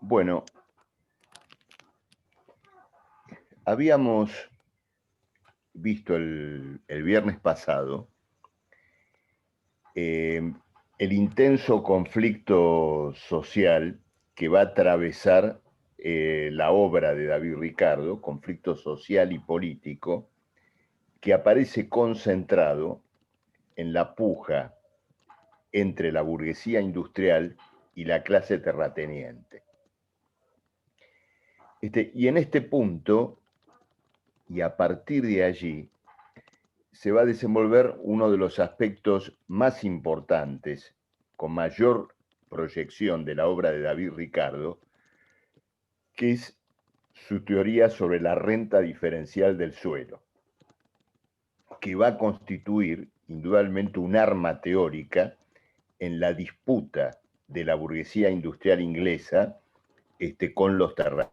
Bueno, habíamos visto el viernes pasado el intenso conflicto social que va a atravesar la obra de David Ricardo, conflicto social y político, que aparece concentrado en la puja entre la burguesía industrial y la clase terrateniente. Y en este punto, y a partir de allí, se va a desenvolver uno de los aspectos más importantes, con mayor proyección de la obra de David Ricardo, que es su teoría sobre la renta diferencial del suelo, que va a constituir indudablemente un arma teórica en la disputa de la burguesía industrial inglesa con los terratenientes.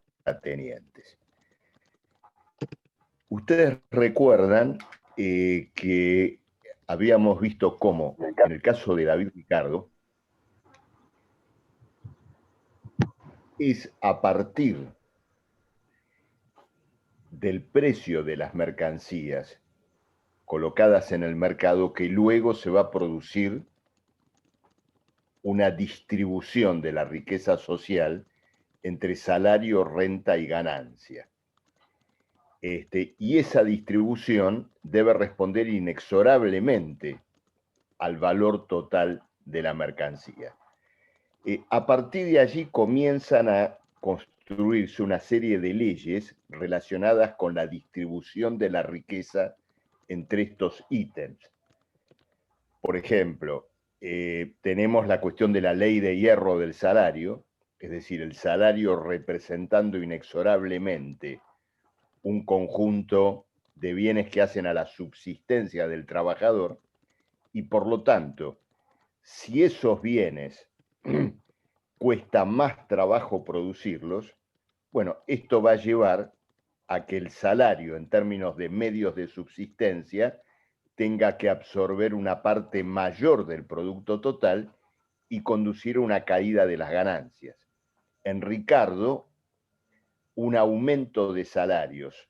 Ustedes recuerdan que habíamos visto cómo, en el caso de David Ricardo, es a partir del precio de las mercancías colocadas en el mercado que luego se va a producir una distribución de la riqueza social entre salario, renta y ganancia. Y esa distribución debe responder inexorablemente al valor total de la mercancía. A partir de allí comienzan a construirse una serie de leyes relacionadas con la distribución de la riqueza entre estos ítems. Por ejemplo, tenemos la cuestión de la ley de hierro del salario, es decir, el salario representando inexorablemente un conjunto de bienes que hacen a la subsistencia del trabajador, y por lo tanto, si esos bienes cuesta más trabajo producirlos, bueno, esto va a llevar a que el salario en términos de medios de subsistencia tenga que absorber una parte mayor del producto total y conducir a una caída de las ganancias. En Ricardo, un aumento de salarios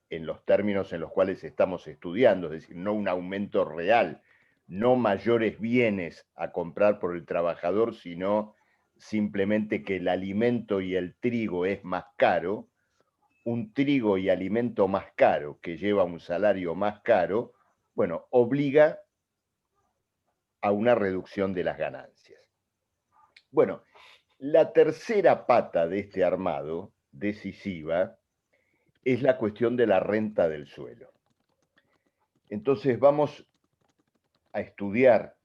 en los términos en los cuales estamos estudiando, es decir, no un aumento real, no mayores bienes a comprar por el trabajador, sino simplemente que el alimento y el trigo es más caro, un trigo y alimento más caro que lleva un salario más caro, bueno, obliga a una reducción de las ganancias. Bueno, la tercera pata de este armado, decisiva, es la cuestión de la renta del suelo. Entonces vamos a estudiar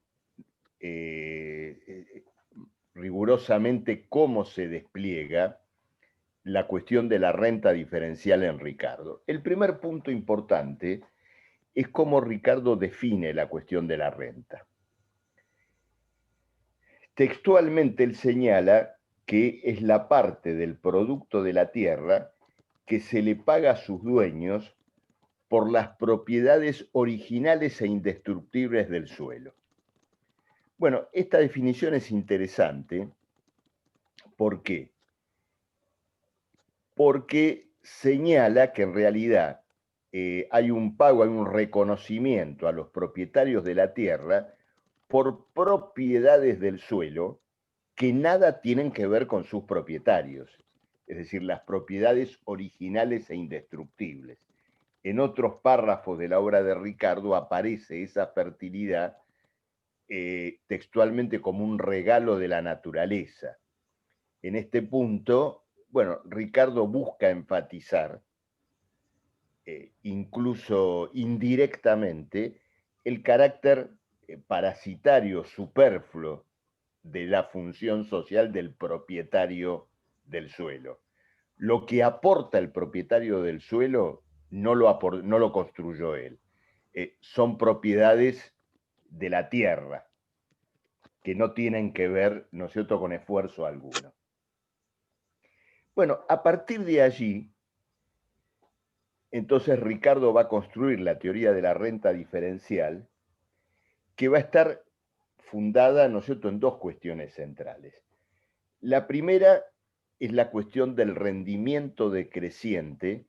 rigurosamente cómo se despliega la cuestión de la renta diferencial en Ricardo. El primer punto importante es cómo Ricardo define la cuestión de la renta. Textualmente él señala que es la parte del producto de la tierra que se le paga a sus dueños por las propiedades originales e indestructibles del suelo. Bueno, esta definición es interesante. ¿Por qué? Porque señala que en realidad hay un pago, hay un reconocimiento a los propietarios de la tierra por propiedades del suelo que nada tienen que ver con sus propietarios, es decir, las propiedades originales e indestructibles. En otros párrafos de la obra de Ricardo aparece esa fertilidad textualmente como un regalo de la naturaleza. En este punto, bueno, Ricardo busca enfatizar, incluso indirectamente, el carácter parasitario, superfluo de la función social del propietario del suelo. Lo que aporta el propietario del suelo no lo construyó él. Son propiedades de la tierra que no tienen que ver, ¿no es cierto?, con esfuerzo alguno. Bueno, a partir de allí, entonces Ricardo va a construir la teoría de la renta diferencial, que va a estar fundada, ¿no es cierto?, en dos cuestiones centrales. La primera es la cuestión del rendimiento decreciente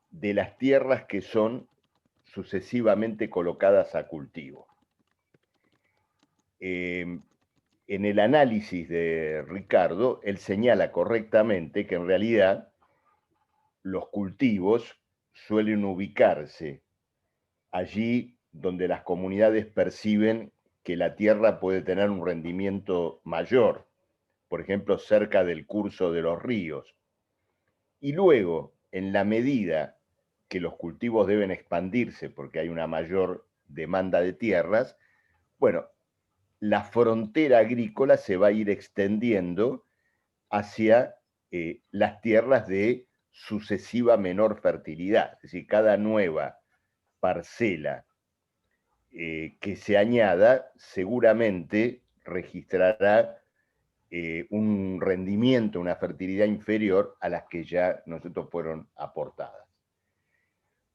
de las tierras que son sucesivamente colocadas a cultivo. En el análisis de Ricardo, él señala correctamente que en realidad los cultivos suelen ubicarse allí donde las comunidades perciben que la tierra puede tener un rendimiento mayor, por ejemplo, cerca del curso de los ríos. Y luego, en la medida que los cultivos deben expandirse porque hay una mayor demanda de tierras, bueno, la frontera agrícola se va a ir extendiendo hacia las tierras de sucesiva menor fertilidad. Es decir, cada nueva parcela que se añada seguramente registrará un rendimiento, una fertilidad inferior a las que ya nosotros fueron aportadas.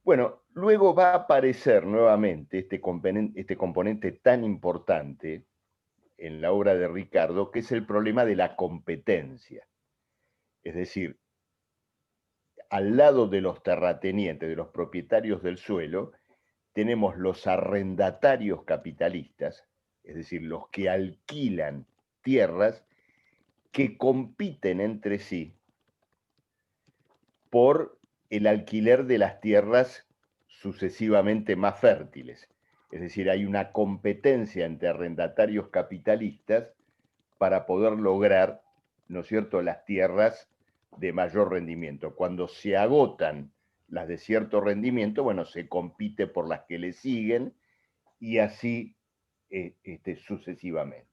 Bueno, luego va a aparecer nuevamente este componente tan importante en la obra de Ricardo, que es el problema de la competencia. Es decir, al lado de los terratenientes, de los propietarios del suelo, tenemos los arrendatarios capitalistas, es decir, los que alquilan tierras que compiten entre sí por el alquiler de las tierras sucesivamente más fértiles. Es decir, hay una competencia entre arrendatarios capitalistas para poder lograr, ¿no es cierto?, las tierras de mayor rendimiento. Cuando se agotan las de cierto rendimiento, bueno, se compite por las que le siguen y así sucesivamente.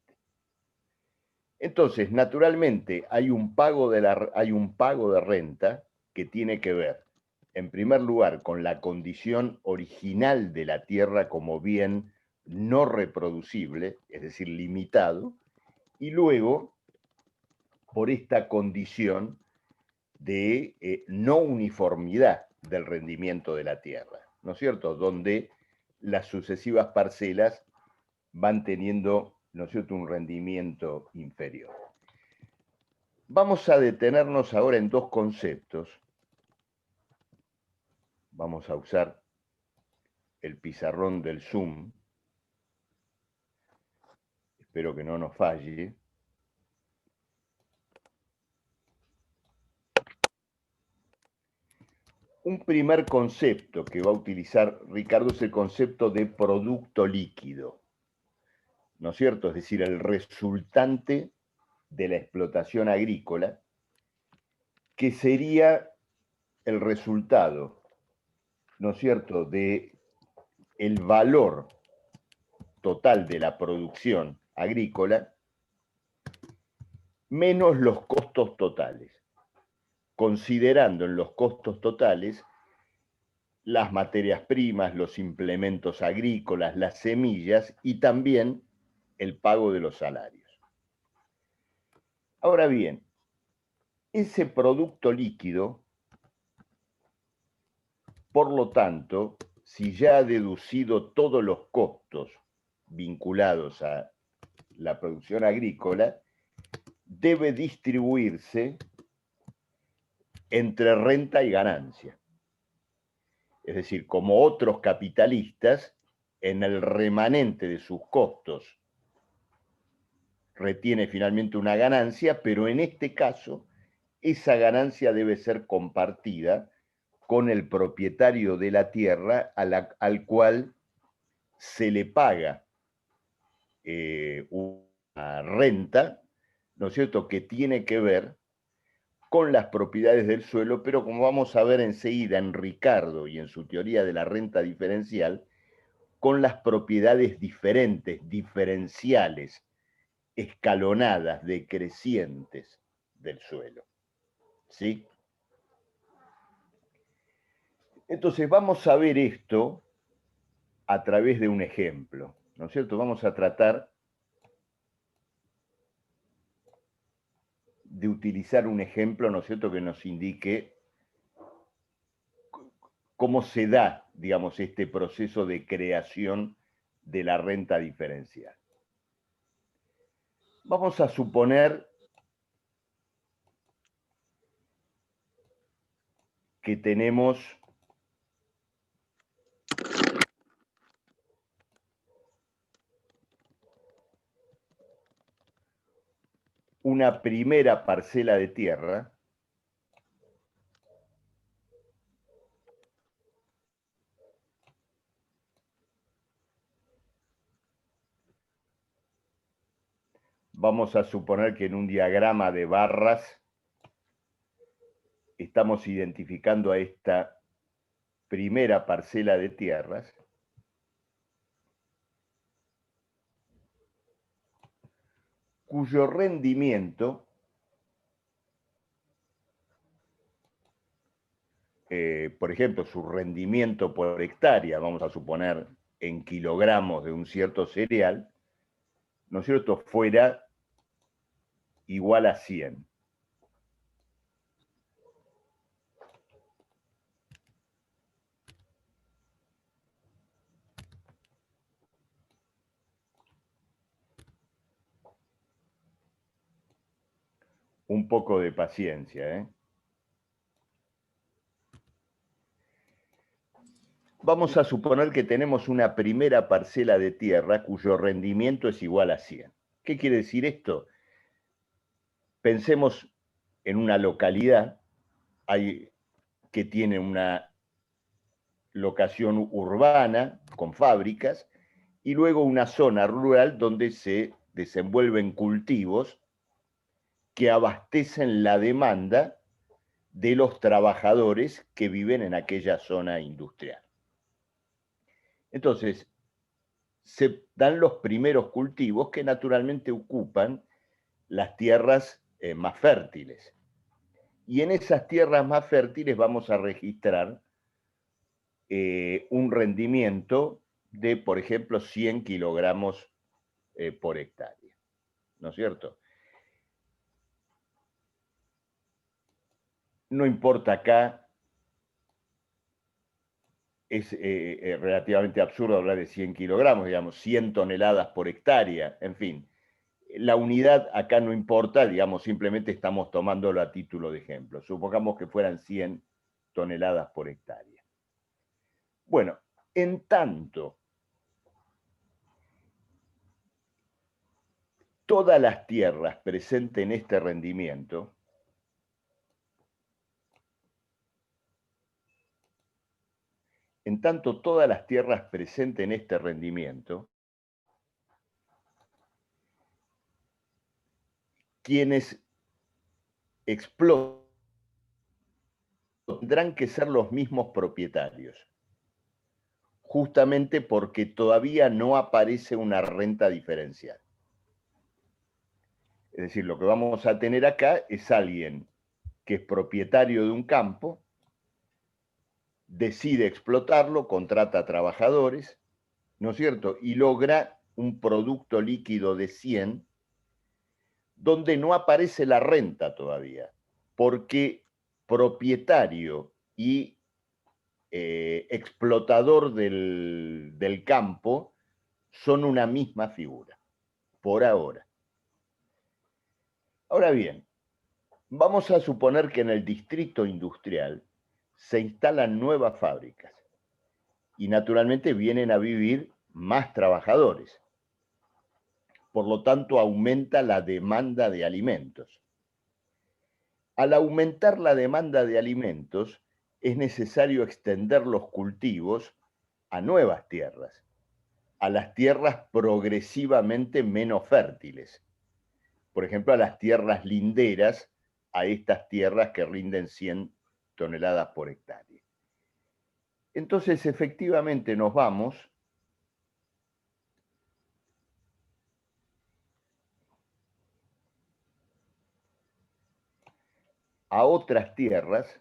Entonces, naturalmente, hay un pago de renta que tiene que ver, en primer lugar, con la condición original de la tierra como bien no reproducible, es decir, limitado, y luego por esta condición de no uniformidad del rendimiento de la tierra, ¿no es cierto? Donde las sucesivas parcelas van teniendo, ¿no es cierto?, un rendimiento inferior. Vamos a detenernos ahora en dos conceptos. Vamos a usar el pizarrón del Zoom. Espero que no nos falle. Un primer concepto que va a utilizar Ricardo es el concepto de producto líquido, ¿no es cierto? Es decir, el resultante de la explotación agrícola, que sería el resultado, ¿no es cierto?, de el valor total de la producción agrícola menos los costos totales, considerando en los costos totales las materias primas, los implementos agrícolas, las semillas y también el pago de los salarios. Ahora bien, ese producto líquido, por lo tanto, si ya ha deducido todos los costos vinculados a la producción agrícola, debe distribuirse entre renta y ganancia. Es decir, como otros capitalistas, en el remanente de sus costos retiene finalmente una ganancia, pero en este caso esa ganancia debe ser compartida con el propietario de la tierra al cual se le paga una renta, ¿no es cierto?, que tiene que ver con las propiedades del suelo, pero como vamos a ver enseguida en Ricardo y en su teoría de la renta diferencial, con las propiedades diferentes, diferenciales, escalonadas, decrecientes del suelo. ¿Sí? Entonces vamos a ver esto a través de un ejemplo, ¿no es cierto? Vamos a tratar de utilizar un ejemplo, ¿no es cierto?, que nos indique cómo se da, digamos, este proceso de creación de la renta diferencial. Vamos a suponer que tenemos una primera parcela de tierra vamos a suponer que en un diagrama de barras estamos identificando a esta primera parcela de tierras cuyo rendimiento por ejemplo, su rendimiento por hectárea, vamos a suponer en kilogramos de un cierto cereal, ¿no es cierto?, fuera igual a 100. Un poco de paciencia, ¿eh? Vamos a suponer que tenemos una primera parcela de tierra cuyo rendimiento es igual a 100. ¿Qué quiere decir esto? Pensemos en una localidad que tiene una locación urbana con fábricas y luego una zona rural donde se desenvuelven cultivos que abastecen la demanda de los trabajadores que viven en aquella zona industrial. Entonces, se dan los primeros cultivos que naturalmente ocupan las tierras más fértiles. Y en esas tierras más fértiles vamos a registrar un rendimiento de, por ejemplo, 100 kilogramos por hectárea, ¿no es cierto? No importa acá, es relativamente absurdo hablar de 100 kilogramos, digamos, 100 toneladas por hectárea, en fin. La unidad acá no importa, digamos, simplemente estamos tomándolo a título de ejemplo. Supongamos que fueran 100 toneladas por hectárea. Bueno, en tanto, todas las tierras presentes en este rendimiento todas las tierras presentes en este rendimiento, quienes explotan tendrán que ser los mismos propietarios, justamente porque todavía no aparece una renta diferencial. Es decir, lo que vamos a tener acá es alguien que es propietario de un campo, decide explotarlo, contrata trabajadores, ¿no es cierto? Y logra un producto líquido de 100, donde no aparece la renta todavía, porque propietario y explotador del campo son una misma figura, por ahora. Ahora bien, vamos a suponer que en el distrito industrial se instalan nuevas fábricas y naturalmente vienen a vivir más trabajadores. Por lo tanto, aumenta la demanda de alimentos. Al aumentar la demanda de alimentos, es necesario extender los cultivos a nuevas tierras, a las tierras progresivamente menos fértiles. Por ejemplo, a las tierras linderas, a estas tierras que rinden 100 toneladas por hectárea. Entonces, efectivamente, nos vamos a otras tierras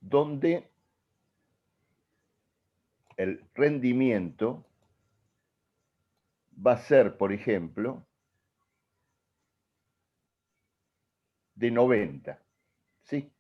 donde el rendimiento va a ser, por ejemplo, de 90, ¿sí?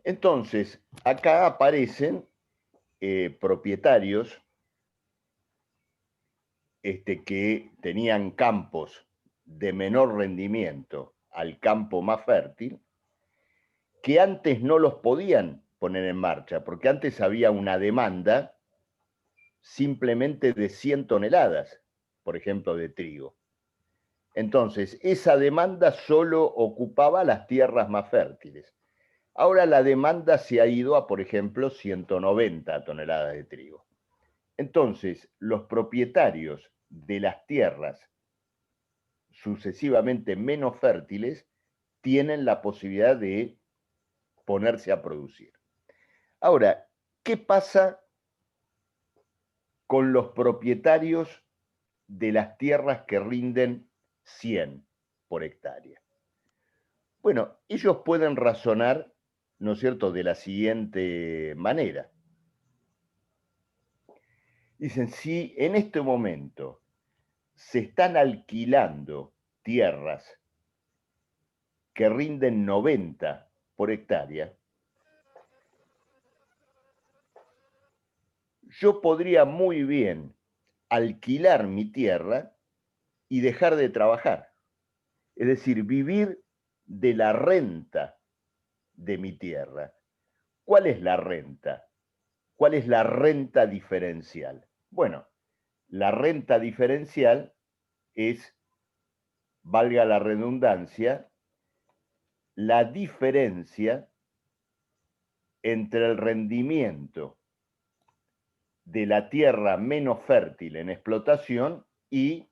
Entonces, acá aparecen propietarios que tenían campos de menor rendimiento al campo más fértil, que antes no los podían poner en marcha, porque antes había una demanda simplemente de 100 toneladas, por ejemplo, de trigo. Entonces, esa demanda solo ocupaba las tierras más fértiles. Ahora la demanda se ha ido a, por ejemplo, 190 toneladas de trigo. Entonces, los propietarios de las tierras sucesivamente menos fértiles tienen la posibilidad de ponerse a producir. Ahora, ¿qué pasa con los propietarios de las tierras que rinden 100 por hectárea? Bueno, ellos pueden razonar, ¿no es cierto?, de la siguiente manera. Dicen, si en este momento se están alquilando tierras que rinden 90 por hectárea, yo podría muy bien alquilar mi tierra y dejar de trabajar. Es decir, vivir de la renta de mi tierra. ¿Cuál es la renta? ¿Cuál es la renta diferencial? Bueno, la renta diferencial es, valga la redundancia, la diferencia entre el rendimiento de la tierra menos fértil en explotación y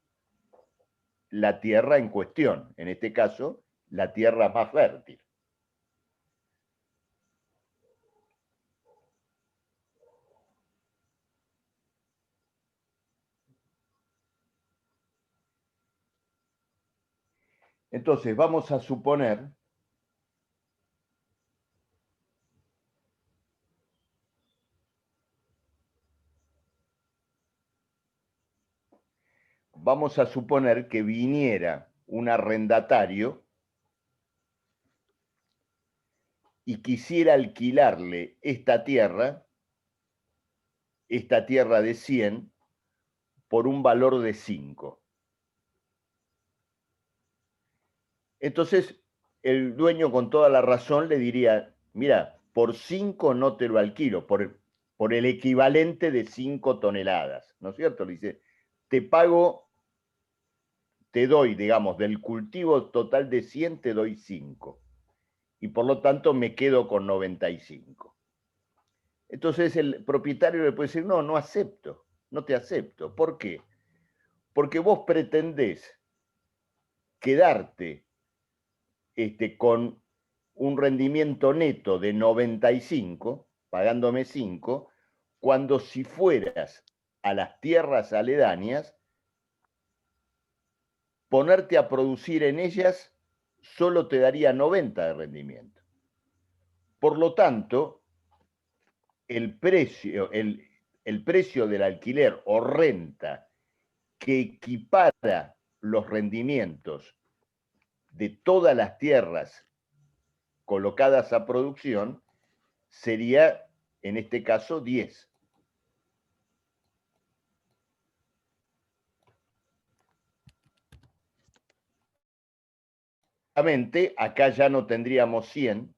la tierra en cuestión, en este caso, la tierra más fértil. Entonces, vamos a suponer que viniera un arrendatario y quisiera alquilarle esta tierra de 100, por un valor de 5. Entonces, el dueño con toda la razón le diría, mira, por 5 no te lo alquilo, por el equivalente de 5 toneladas, ¿no es cierto? Le dice, te pago, te doy, digamos, del cultivo total de 100, te doy 5. Y por lo tanto me quedo con 95. Entonces el propietario le puede decir, no, no acepto, no te acepto. ¿Por qué? Porque vos pretendés quedarte con un rendimiento neto de 95, pagándome 5, cuando si fueras a las tierras aledañas, ponerte a producir en ellas solo te daría 90 de rendimiento. Por lo tanto, el precio del alquiler o renta que equipara los rendimientos de todas las tierras colocadas a producción sería, en este caso, 10. Obviamente, acá ya no tendríamos 100,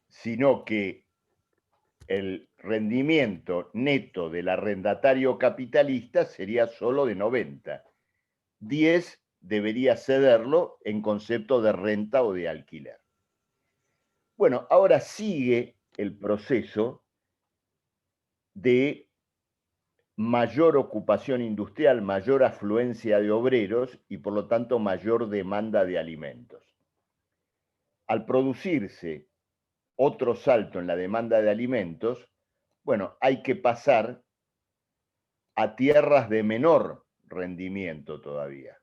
sino que el rendimiento neto del arrendatario capitalista sería solo de 90. 10 debería cederlo en concepto de renta o de alquiler. Bueno, ahora sigue el proceso de mayor ocupación industrial, mayor afluencia de obreros y por lo tanto mayor demanda de alimentos. Al producirse otro salto en la demanda de alimentos, bueno, hay que pasar a tierras de menor rendimiento todavía.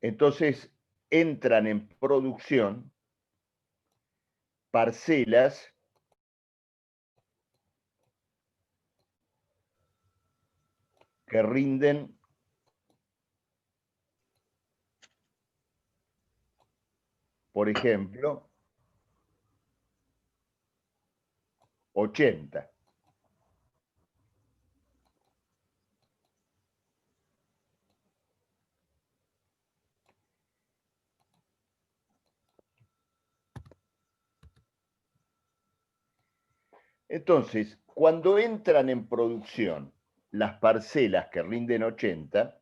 Entonces entran en producción parcelas que rinden por ejemplo, 80. Entonces, cuando entran en producción las parcelas que rinden 80,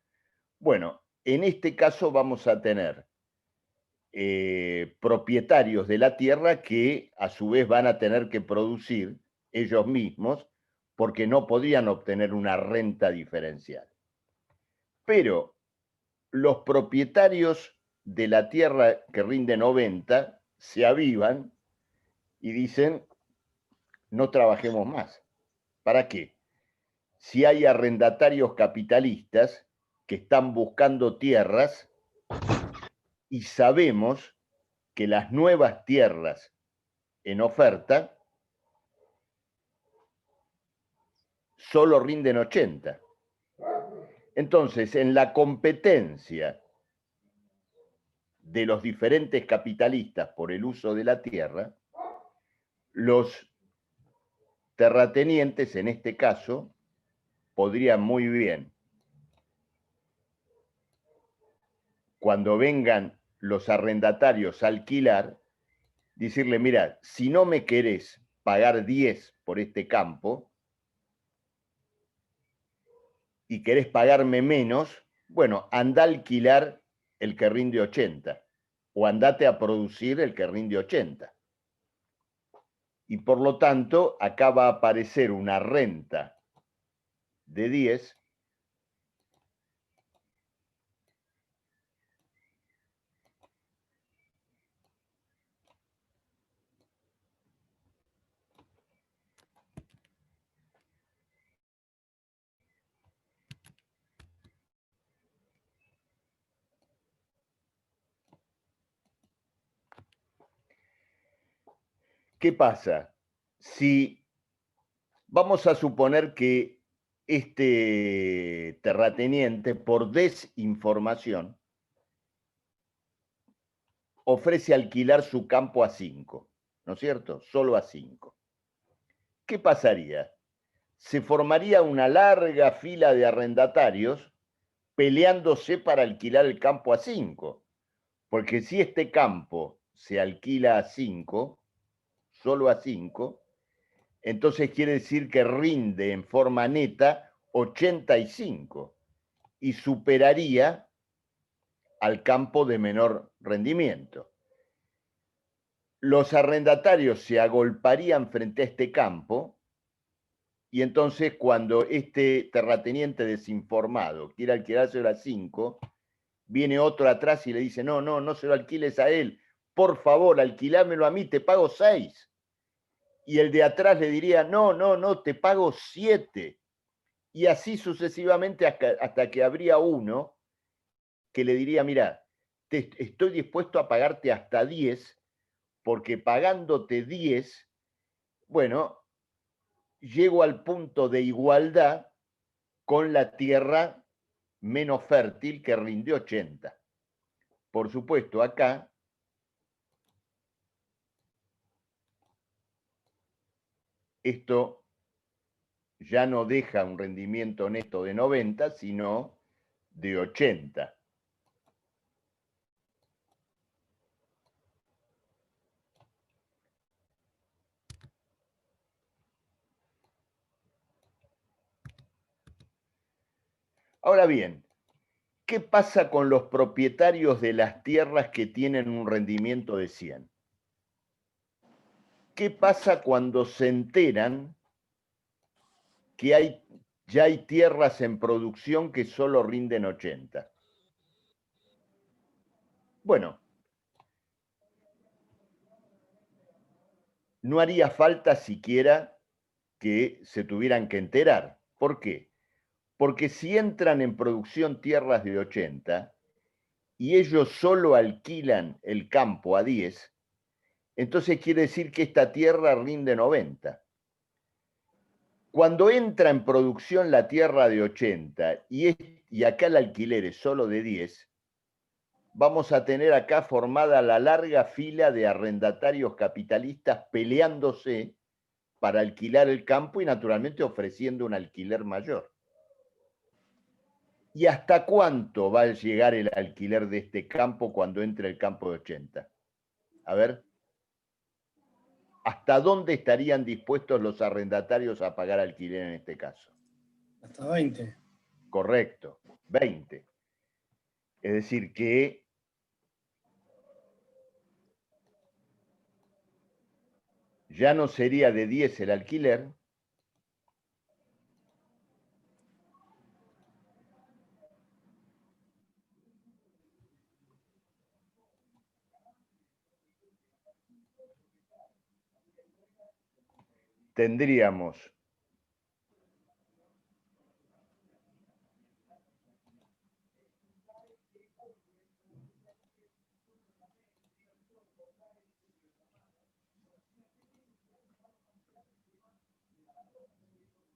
bueno, en este caso vamos a tener propietarios de la tierra que a su vez van a tener que producir ellos mismos porque no podían obtener una renta diferencial. Pero los propietarios de la tierra que rinde 90 se avivan y dicen, no trabajemos más. ¿Para qué? Si hay arrendatarios capitalistas que están buscando tierras y sabemos que las nuevas tierras en oferta solo rinden 80. Entonces, en la competencia de los diferentes capitalistas por el uso de la tierra, los terratenientes, en este caso, podrían muy bien, cuando vengan los arrendatarios a alquilar, decirle, mira, si no me querés pagar 10 por este campo y querés pagarme menos, bueno, anda a alquilar el que rinde 80 o andate a producir el que rinde 80. Y por lo tanto, acá va a aparecer una renta de 10 ¿Qué pasa? Si vamos a suponer que este terrateniente, por desinformación, ofrece alquilar su campo a 5, ¿no es cierto? Solo a 5. ¿Qué pasaría? Se formaría una larga fila de arrendatarios peleándose para alquilar el campo a 5, porque si este campo se alquila a 5, solo a 5, entonces quiere decir que rinde en forma neta 85 y superaría al campo de menor rendimiento. Los arrendatarios se agolparían frente a este campo y entonces cuando este terrateniente desinformado quiere alquilárselo a 5, viene otro atrás y le dice, no, no, no se lo alquiles a él, por favor, alquilámelo a mí, te pago 6. Y el de atrás le diría, no, no, no, te pago 7. Y así sucesivamente hasta que habría uno que le diría, mira, estoy dispuesto a pagarte hasta 10, porque pagándote 10, bueno, llego al punto de igualdad con la tierra menos fértil que rinde 80. Por supuesto, acá esto ya no deja un rendimiento neto de 90, sino de 80. Ahora bien, ¿qué pasa con los propietarios de las tierras que tienen un rendimiento de 100? ¿Qué pasa cuando se enteran que ya hay tierras en producción que solo rinden 80? Bueno, no haría falta siquiera que se tuvieran que enterar. ¿Por qué? Porque si entran en producción tierras de 80, y ellos solo alquilan el campo a 10, entonces quiere decir que esta tierra rinde 90. Cuando entra en producción la tierra de 80 y acá el alquiler es solo de 10, vamos a tener acá formada la larga fila de arrendatarios capitalistas peleándose para alquilar el campo y naturalmente ofreciendo un alquiler mayor. ¿Y hasta cuánto va a llegar el alquiler de este campo cuando entre el campo de 80? A ver, ¿hasta dónde estarían dispuestos los arrendatarios a pagar alquiler en este caso? Hasta 20. Correcto, 20. Es decir, que ya no sería de 10 el alquiler, tendríamos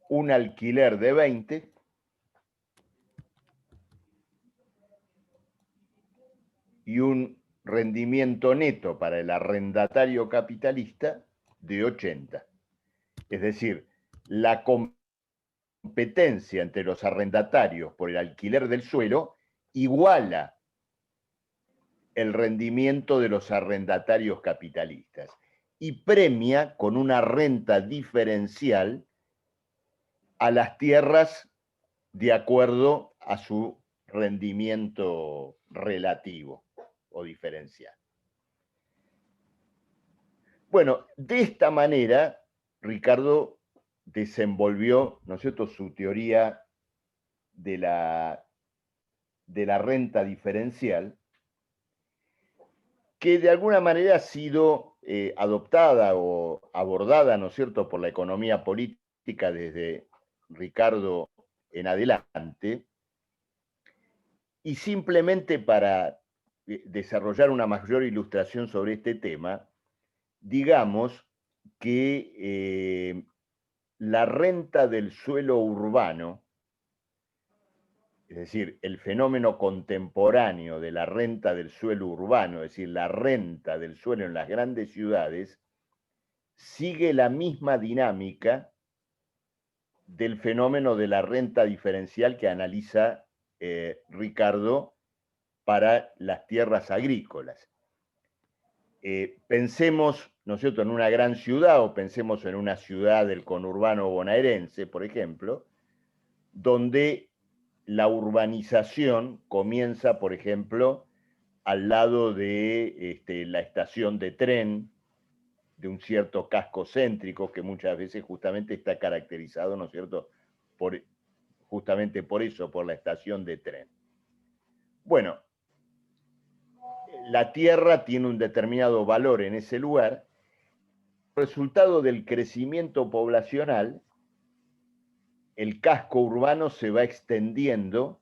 un alquiler de 20 y un rendimiento neto para el arrendatario capitalista de 80. Es decir, la competencia entre los arrendatarios por el alquiler del suelo iguala el rendimiento de los arrendatarios capitalistas y premia con una renta diferencial a las tierras de acuerdo a su rendimiento relativo o diferencial. Bueno, de esta manera, Ricardo desenvolvió, ¿no es cierto?, su teoría de la renta diferencial, que de alguna manera ha sido adoptada o abordada, ¿no es cierto?, por la economía política desde Ricardo en adelante, y simplemente para desarrollar una mayor ilustración sobre este tema, digamos que la renta del suelo urbano, es decir, el fenómeno contemporáneo de la renta del suelo urbano, es decir, la renta del suelo en las grandes ciudades, sigue la misma dinámica del fenómeno de la renta diferencial que analiza Ricardo para las tierras agrícolas. Pensemos, ¿no es cierto?, en una gran ciudad o pensemos en una ciudad del conurbano bonaerense, por ejemplo, donde la urbanización comienza, por ejemplo, al lado de la estación de tren, de un cierto casco céntrico que muchas veces justamente está caracterizado, ¿no es cierto?, justamente por eso, por la estación de tren. Bueno, la tierra tiene un determinado valor en ese lugar. Resultado del crecimiento poblacional, el casco urbano se va extendiendo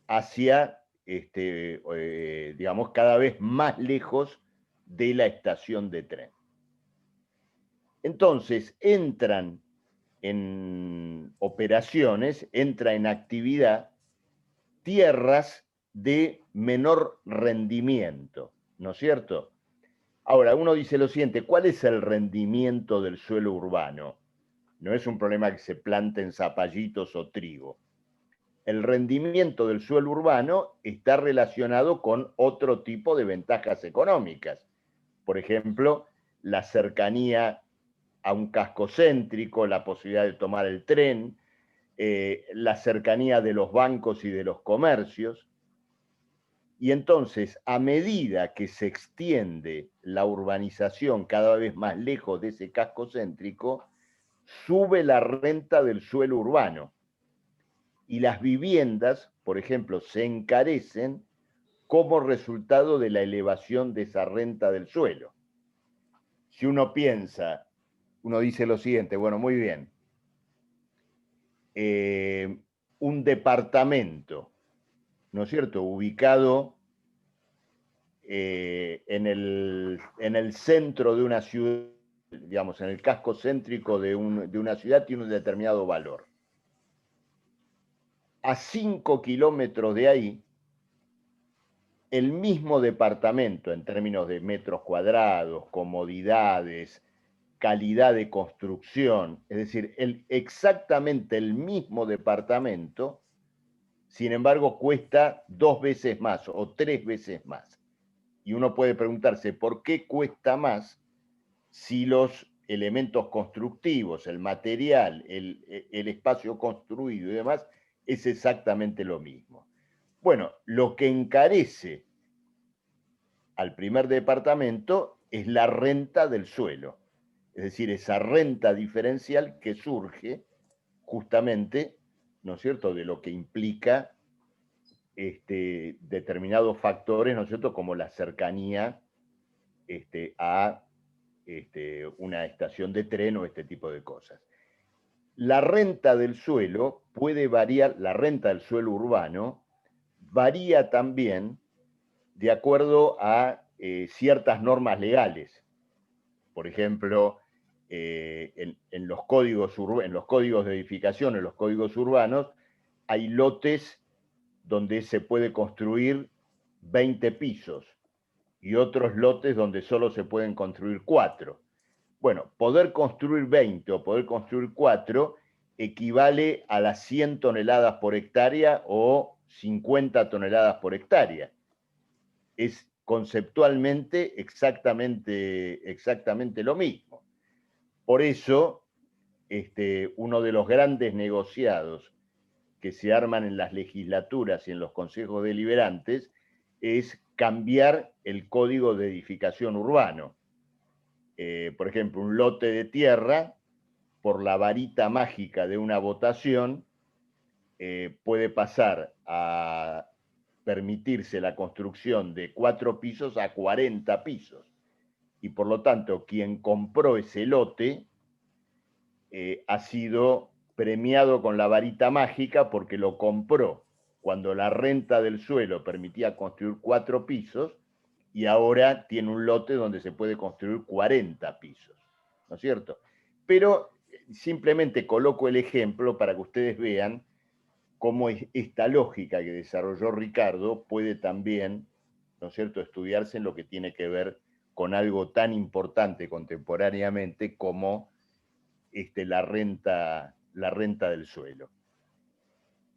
hacia, digamos, cada vez más lejos de la estación de tren. Entonces, entran en operaciones, entra en actividad tierras de menor rendimiento, ¿no es cierto? Ahora, uno dice lo siguiente, ¿cuál es el rendimiento del suelo urbano? No es un problema que se planten zapallitos o trigo. El rendimiento del suelo urbano está relacionado con otro tipo de ventajas económicas. Por ejemplo, la cercanía a un casco céntrico, la posibilidad de tomar el tren, la cercanía de los bancos y de los comercios. Y entonces, a medida que se extiende la urbanización cada vez más lejos de ese casco céntrico, sube la renta del suelo urbano. Y las viviendas, por ejemplo, se encarecen como resultado de la elevación de esa renta del suelo. Si uno piensa, uno dice lo siguiente, bueno, muy bien, un departamento ¿no es cierto?, ubicado en el centro de una ciudad, digamos, en el casco céntrico de una ciudad, tiene un determinado valor. A 5 kilómetros de ahí, el mismo departamento, en términos de metros cuadrados, comodidades, calidad de construcción, es decir, exactamente el mismo departamento, sin embargo, cuesta 2 veces más o 3 veces más. Y uno puede preguntarse, ¿por qué cuesta más si los elementos constructivos, el material, el espacio construido y demás, es exactamente lo mismo? Bueno, lo que encarece al primer departamento es la renta del suelo, es decir, esa renta diferencial que surge justamente, ¿no es cierto?, de lo que implica determinados factores, ¿no es cierto?, como la cercanía a una estación de tren o este tipo de cosas. La renta del suelo puede variar, la renta del suelo urbano varía también de acuerdo a ciertas normas legales. Por ejemplo, en los códigos de edificación, en los códigos urbanos, hay lotes donde se puede construir 20 pisos y otros lotes donde solo se pueden construir 4. Bueno, poder construir 20 o poder construir 4 equivale a las 100 toneladas por hectárea o 50 toneladas por hectárea. Es conceptualmente exactamente lo mismo. Por eso, uno de los grandes negociados que se arman en las legislaturas y en los consejos deliberantes es cambiar el código de edificación urbano. Por ejemplo, un lote de tierra, por la varita mágica de una votación, puede pasar a permitirse la construcción de 4 pisos a 40 pisos. Y por lo tanto, quien compró ese lote ha sido premiado con la varita mágica porque lo compró cuando la renta del suelo permitía construir 4 pisos y ahora tiene un lote donde se puede construir 40 pisos, ¿no es cierto? Pero simplemente coloco el ejemplo para que ustedes vean cómo esta lógica que desarrolló Ricardo puede también, ¿no es cierto?, estudiarse en lo que tiene que ver con algo tan importante contemporáneamente como la renta del suelo.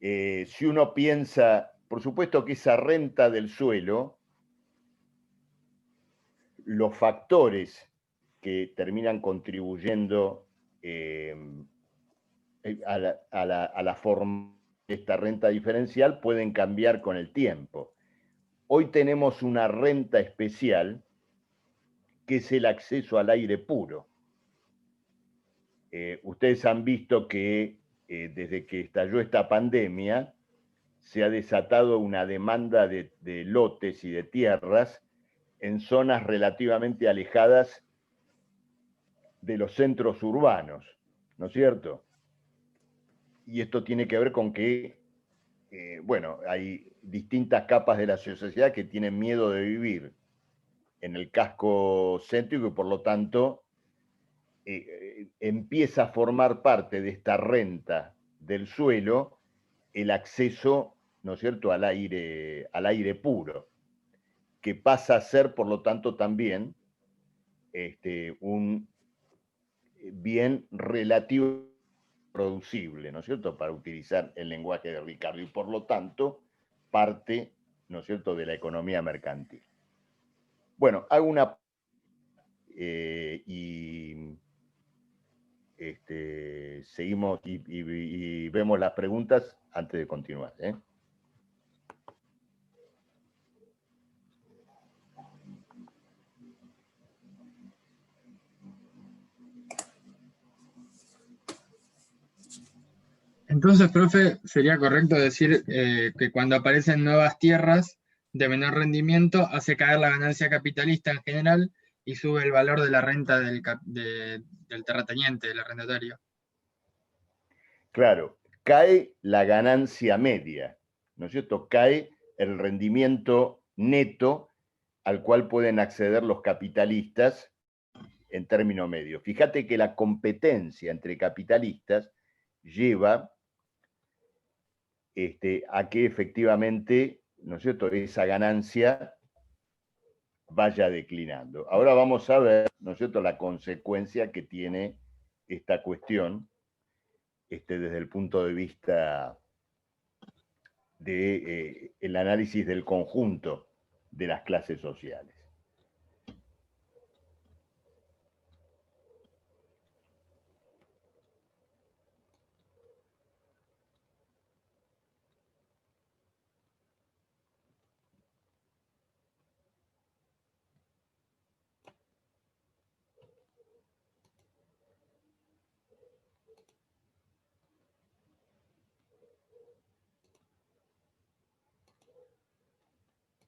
Si uno piensa, por supuesto que esa renta del suelo, los factores que terminan contribuyendo a la forma de esta renta diferencial pueden cambiar con el tiempo. Hoy tenemos una renta especial que es el acceso al aire puro. Ustedes han visto que desde que estalló esta pandemia se ha desatado una demanda de lotes y de tierras en zonas relativamente alejadas de los centros urbanos, ¿no es cierto? Y esto tiene que ver con que, bueno, hay distintas capas de la sociedad que tienen miedo de vivir en el casco céntrico y por lo tanto empieza a formar parte de esta renta del suelo el acceso, ¿no es cierto?, al aire puro, que pasa a ser, por lo tanto, también un bien relativo producible, ¿no es cierto?, para utilizar el lenguaje de Ricardo, y por lo tanto, parte, ¿no es cierto?, de la economía mercantil. Bueno, hago una... y seguimos y vemos las preguntas antes de continuar. Entonces, profe, sería correcto decir que cuando aparecen nuevas tierras de menor rendimiento, hace caer la ganancia capitalista en general y sube el valor de la renta del terrateniente, del arrendatario. Claro, cae la ganancia media, ¿no es cierto? Cae el rendimiento neto al cual pueden acceder los capitalistas en término medio. Fíjate que la competencia entre capitalistas lleva a que efectivamente, ¿no es cierto?, esa ganancia vaya declinando. Ahora vamos a ver, ¿no es cierto?, la consecuencia que tiene esta cuestión desde el punto de vista del análisis del conjunto de las clases sociales.